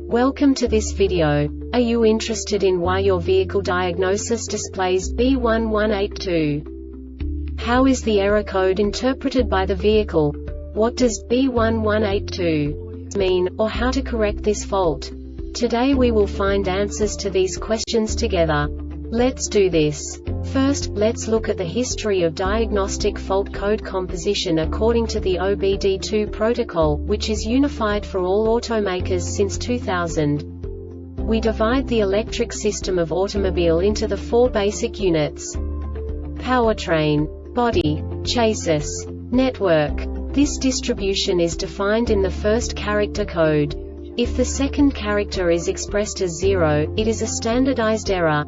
Welcome to this video. Are you interested in why your vehicle diagnosis displays B1182? How is the error code interpreted by the vehicle? What does B1182 mean, or how to correct this fault? Today we will find answers to these questions together. Let's do this. First, let's look at the history of diagnostic fault code composition according to the OBD2 Protocol, which is unified for all automakers since 2000. We divide the electric system of automobile into the four basic units: powertrain, body, chassis, network. This distribution is defined in the first character code. If the second character is expressed as 0, it is a standardized error.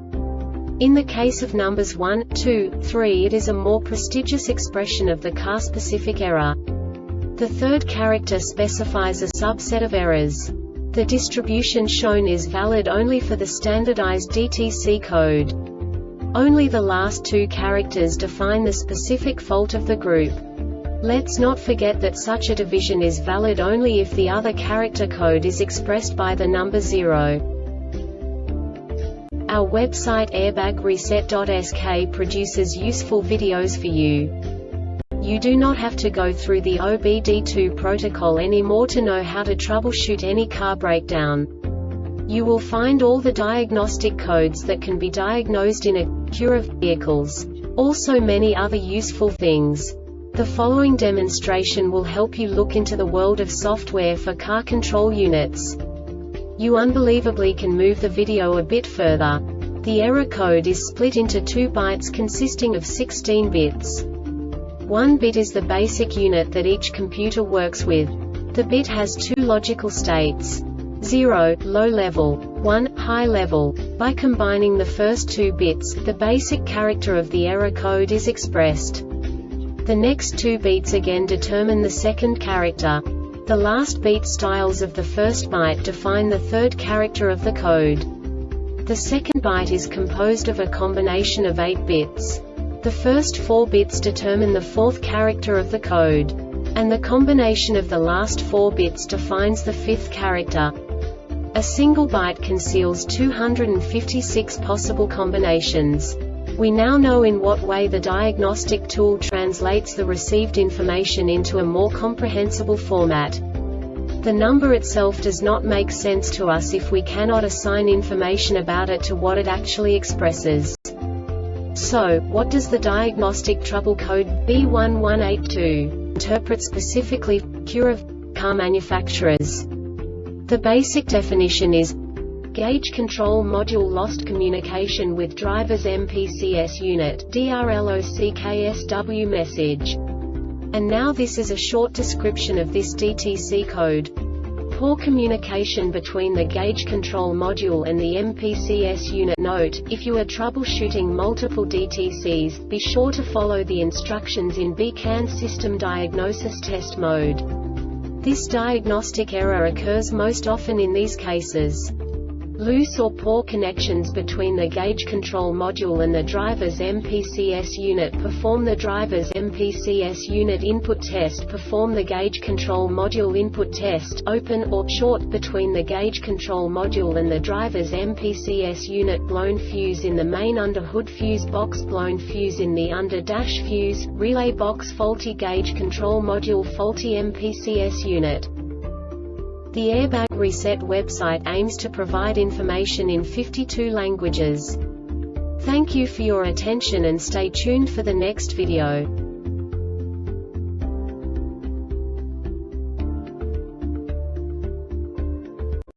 In the case of numbers 1, 2, 3, it is a more prestigious expression of the car-specific error. The third character specifies a subset of errors. The distribution shown is valid only for the standardized DTC code. Only the last two characters define the specific fault of the group. Let's not forget that such a division is valid only if the other character code is expressed by the number 0. Our website Airbag Reset OSK produces useful videos for you. You do not have to go through the OBD2 protocol anymore to know how to troubleshoot any car breakdown. You will find all the diagnostic codes that can be diagnosed in Acura vehicles. Also many other useful things. The following demonstration will help you look into the world of software for car control units. You unbelievably can move the video a bit further. The error code is split into 2 bytes consisting of 16 bits. 1 bit is the basic unit that each computer works with. The bit has 2 logical states: 0, low level, 1, high level. By combining the first 2 bits, the basic character of the error code is expressed. The next 2 beats again determine the second character. The last beat styles of the first byte define the third character of the code. The second byte is composed of a combination of 8 bits. The first 4 bits determine the fourth character of the code. And the combination of the last 4 bits defines the fifth character. A single byte conceals 256 possible combinations. We now know in what way the diagnostic tool translates the received information into a more comprehensible format. The number itself does not make sense to us if we cannot assign information about it to what it actually expresses. So, what does the Diagnostic Trouble Code B1182 interpret specifically for Acura car manufacturers? The basic definition is Gauge Control Module lost communication with driver's MPCS Unit DRLOCKSW message. And now this is a short description of this DTC code. Poor communication between the Gauge Control Module and the MPCS Unit. Note, if you are troubleshooting multiple DTCs, be sure to follow the instructions in BCAN System Diagnosis Test Mode. This diagnostic error occurs most often in these cases: loose or poor connections between the gauge control module and the driver's MPCS unit. Perform the driver's MPCS unit input test. Perform the gauge control module input test. Open or short between the gauge control module and the driver's MPCS unit. Blown fuse in the main under hood fuse box. Blown fuse in the under dash fuse relay box. Faulty gauge control module. Faulty MPCS unit. The Airbag Reset website aims to provide information in 52 languages. Thank you for your attention and stay tuned for the next video.